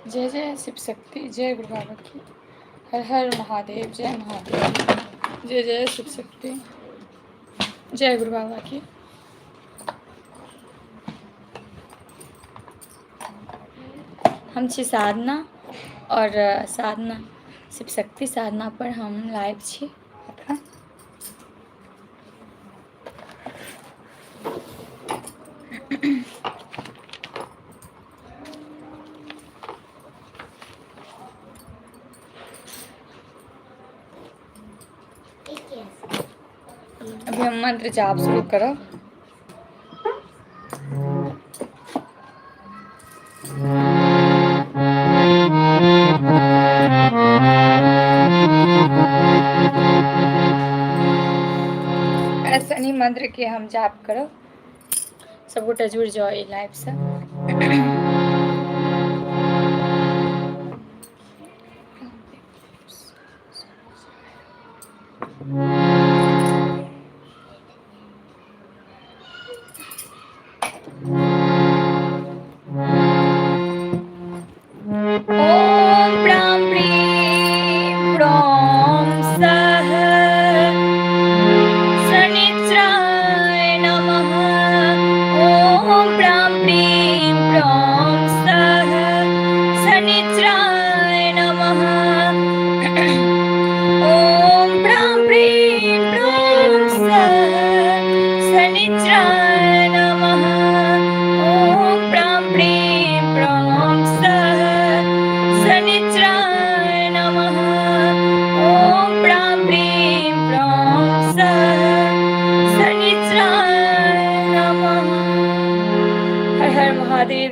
जय जय शिव शक्ति, जय गुरु बाबा की। हर हर महादेव, जय महादेव। जय जय शिव शक्ति, जय गुरु बाबा की। हम छी साधना और साधना शिव शक्ति साधना पर हम लाइव छी एखन। अभी हम मंत्र जाप शुरू करब। ऐसे मंत्र के हम जाप करब। सब गोटे जुड़ जाओ ई लाइव से।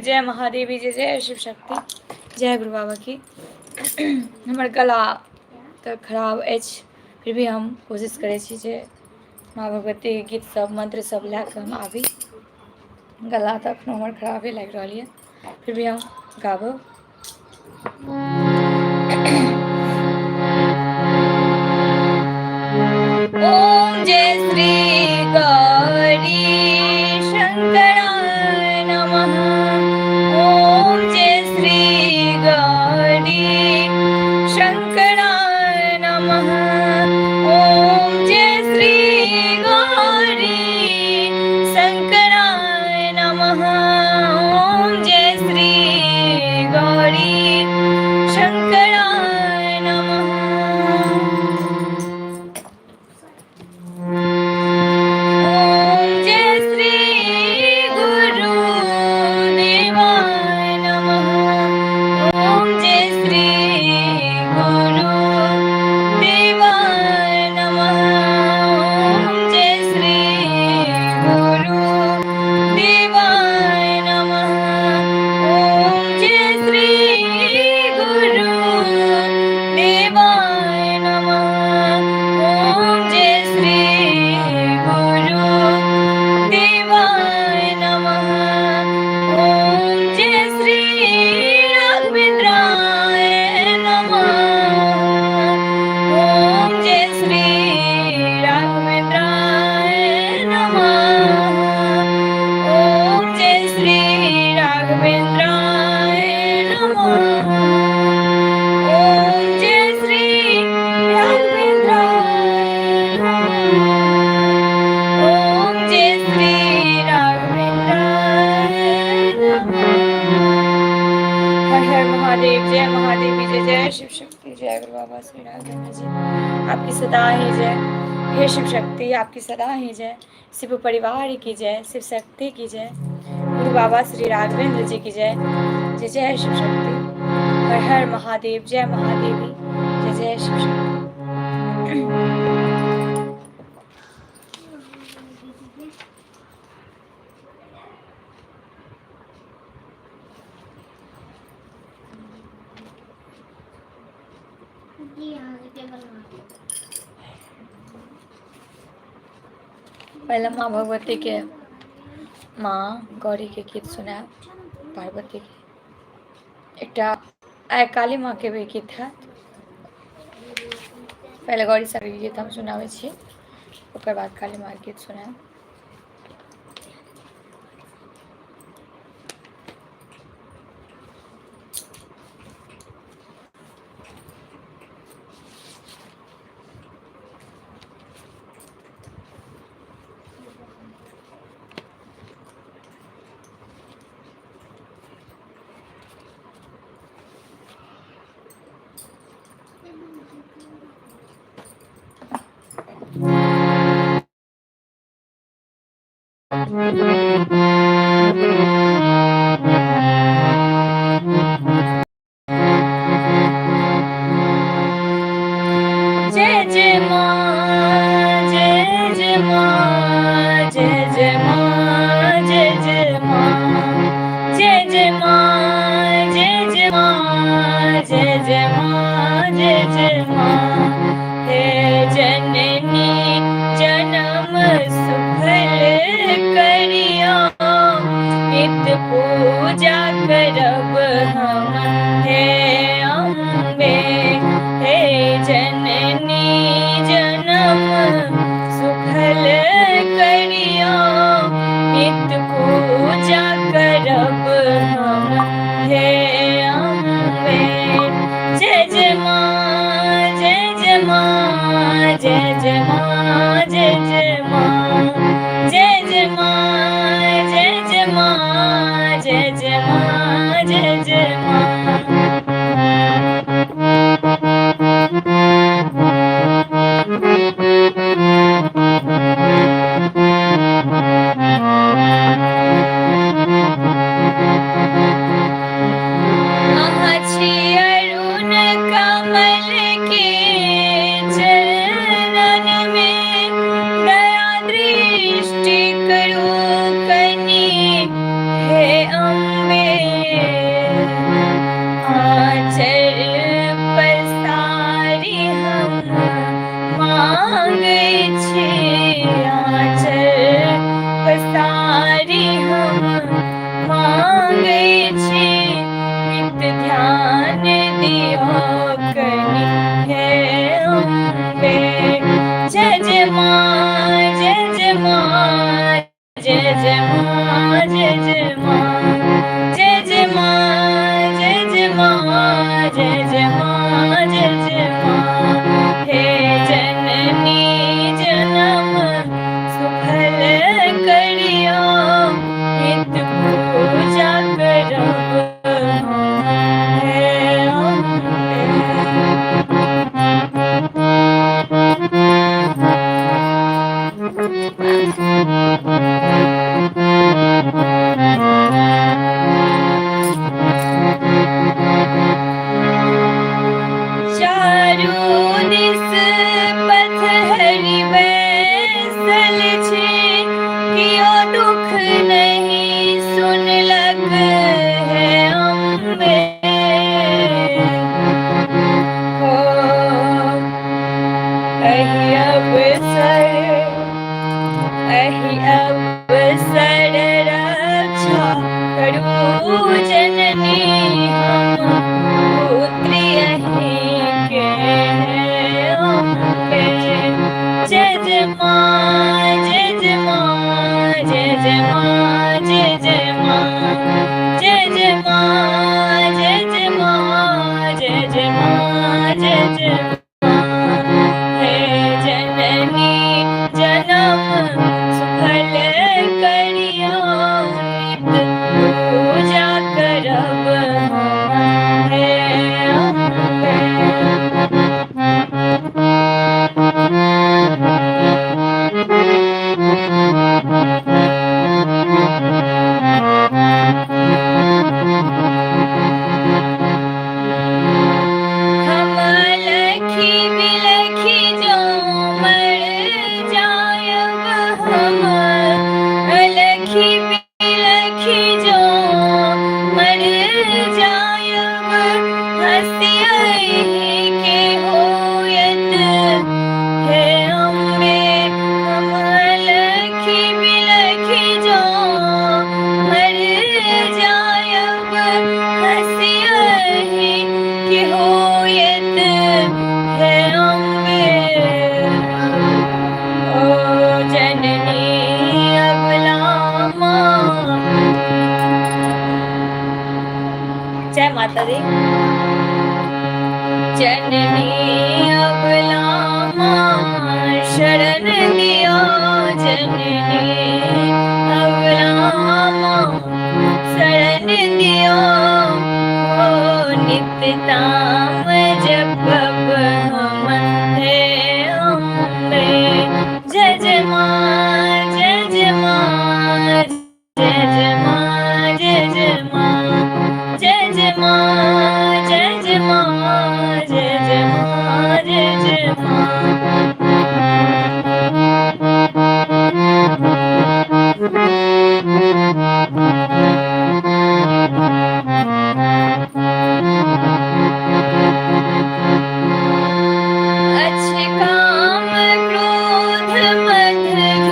जय महादेवी, जय जय शिव शक्ति, जय गुरु बाबा की। हमर गला तऽ खराब अछि, फिर भी हम कोशिश करै छी जे माँ भगवती के गीत सब मंत्र सब लए कऽ हम आबी। गला तऽ एखनो हमर खराबे लागि रहल यऽ, फिर भी हम गाबब। ओम जय श्री गौरी शंकराय नमः। ओम जय श्री गौरी शंकराय नमः। ओम जय श्री गौरी शंकराय नमः। ओम जय श्री गौरी शंकराय नमः। ओम जय श्री गुरु देवाय नमः। ओम जय श्री गुरु देवाय नमः। ओम जय श्री गुरु देवाय नमः। ओम जय श्री गुरु देवाय नमः। ओम जय श्री गुरु देवाय नमः। ओम जय श्री राघवेंद्राय नमः। ओम जय श्री राघवेंद्राय नमः। ओम जय श्री राघवेंद्राय नमः। ओम जय श्री राघवेंद्राय नमः। ओम जय श्री राघवेंद्राय नमः। हर हर महादेव, जय महादेवी, जय जय शिव शक्ति, जय गुरु बाबा श्री राघवेंद्र जी, आपकी सदा ही जय। हे शिव शक्ति, आपकी सदा ही जय। शिव परिवार की जय, शिव शक्ति की जय, गुरु बाबा श्री राघवेंद्र जी की जय। जय जय शिव शक्ति। हर हर महादेव, जय महादेवी, जय जय शिव शक्ति। पहले माँ भगवती के, माँ गौरी के गीत सुनाएब, पार्वती के एकटा काली माँ के भी गीत है। पहले गौरी सर के गीत हम सुनाबै छी, ओकर बाद काली माँ के गीत सुनाएब। जय जय माँ, जय जय माँ, जय जय माँ, जय जय माँ, जय जय माँ, जय जय माँ, जय जय माँ, जय जय माँ। हे जननी जन्म सुफल करिया, नित पूजा करब हम। हे अम्बे, हे जननी जन्म सुफल करिया, नित पूजा करब हम। हे अम्बे, जय जय माँ, जय जय माँ, जय जय माँ, जय जय माँ, जय जय माँ, जय जय माँ, जय जय माँ, जय जय माँ। अहाँ छी अरुण कमल के चरणन में, दया दृष्टि करू कनी। हे अम्बे, आँचल पसारी हम मांगै छी, आँचल पसारी हम मांगै छी। नित ध्यान दियो कनी। हे अम्बे, जय जय माँ, जय जय माँ, जय जय माँ, जय जय माँ, जय जय माँ, जय जय माँ, जय जय माँ, जय जय माँ। हे जननी जन्म सुफल करिया, नित पूजा करब हम। हे अम्बे, चारू दिस पथरी बैसल छी, कियो दुख नहीं सुनलक। हे अम्बे, हो एहि अवसर, एहि अवसर रक्षा करू जननी, हम पुत्री अहीं के। हे अम्बे, जय जय माँ, जय जय माँ, जय जय माँ, जय जय माँ, जय जय माँ, जय जय माँ, जय जय माँ, जय जय माँ। हे जननी जन्म सुफल करिया, नित पूजा करब हम। हे अम्बे, हम लखी बिलखी जो मर जायब, माता दी। जननी अबला मां शरण दियो, जननी अबला मां शरण दियो, हो नित्य नाम जपब हम हे अम्बे। जय जय मां, जय जय मां, जय जय मां, जय जय मां, जय जय मां, जय जय मां, जय जय मां, जय जय मां। अच्छे काम क्रोध मद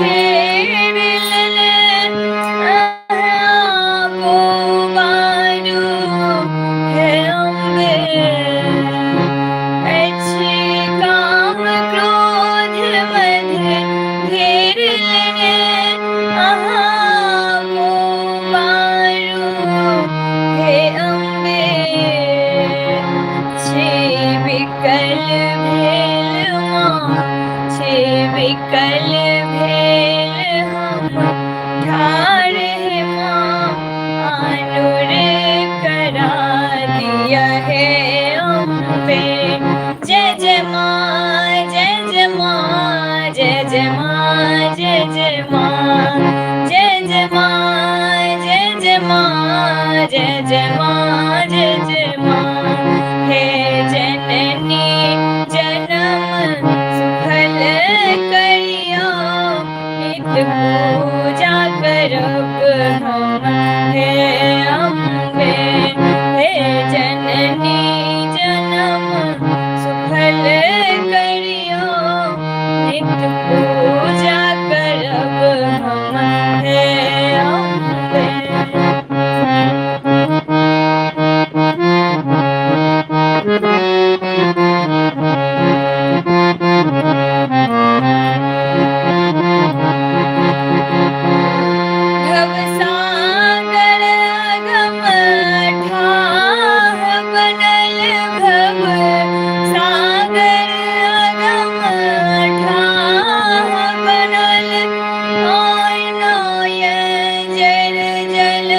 घेर ले, आपो बारू है अम्बे। अच्छे काम क्रोध मद घेर ले, आपो बारू है अम्बे। छे विकल भेल मां, छे विकल भेल हम ठार है मां, आनुर करा दिया है अम्बे। जय जय मां, जय जय मां, जय जय मां, जय जय मां, जय जय मां, जय जय मां, जय जय मां, जय जय मां। हे जननी जन्म सुफल करियो, नित पूजा करब हम हे अम्बे। हे जननी जन्म सुफल करियो, नित पूजा करब हम हे अम्बे। भवसागर अगम ठाह बनल, भवसागर अगम ठाह बनल, आय जल जल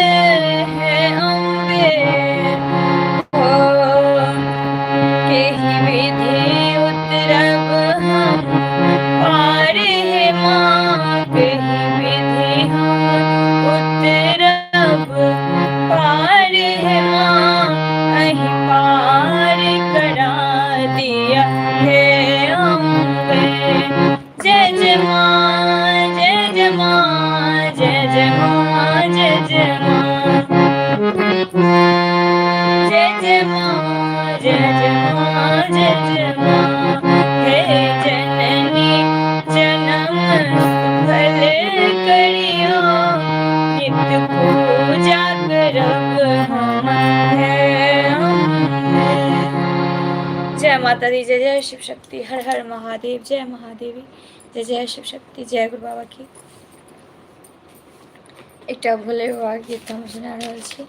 है अम्बे। हो केहि विधि उतरब हम पार है मां, केहि विधि हम उतरब पार है मां, अहि पार करा दिया है अम्बे। जय जय मां, जय जय मां, जय जय मां, जय जय मां, जय जय मां, जय जय मां, जय जय मां। हे जननी जन्म सुफल करियो, नित पूजा करब हम हे अम्बे। जय माता दी, जय जय शिव शक्ति, हर हर महादेव, जय महादेवी, जय जय शिव शक्ति, जय गुरु बाबा की। एकटा भोले बाबा के गीत हम सुना रहल छी।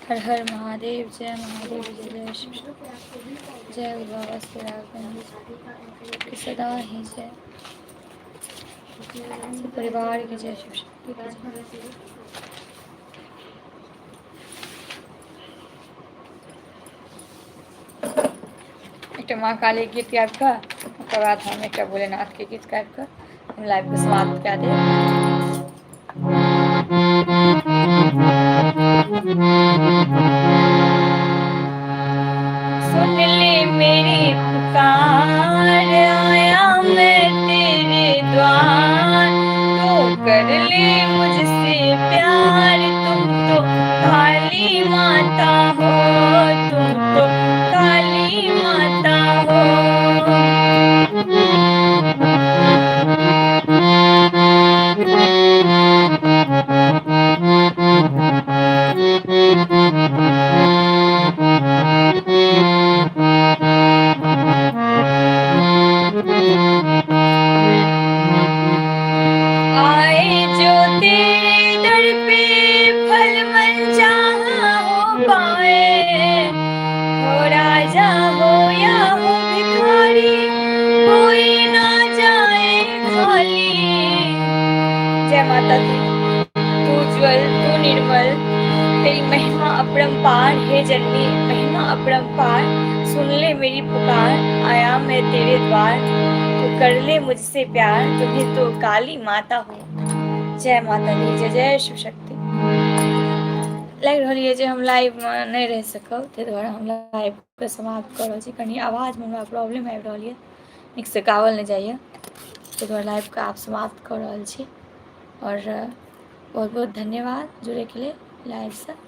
हर हर महादेव, जय महादेव, जय जय शिव शक्ति, जय गुरु बाबा श्री राघवेंद्र की सदा ही जय, सब परिवार की जय, शिव शक्ति की जय। एक माँ काली गीत गाबि कऽ ओकर बाद हम एक भोलेनाथ के गीत गाबि कऽ हम लाइव को समाप्त कऽ देब। सुन ले मेरी पुकार, आया मैं तेरे द्वार, तो कर ले मुझसे राजा हो या हो भिखारी, कोई ना जाए खाली। जय माता दी। तू ज्वल तू निर्मल, तेरी महिमा अपरंपार है जननी, महिमा अपरंपार। सुन ले मेरी पुकार, आया मैं तेरे द्वार, तू कर ले मुझसे प्यार, तुम्हें तो काली माता हो। जय माता दी। जय जय शिव शक्ति। लग रही है जे हम लाइव में नहीं रह सकब, ताहि दुआरे हम लाइव के समाप्त कर रहल छी। कनी आवाज में हमरा प्रॉब्लम आबि रहल है, नीक से गावल नहीं जाइए, ताहि दुआरे लाइव के आप समाप्त कर रहल छी। और बहुत बहुत धन्यवाद जुड़े के लिए लाइव से।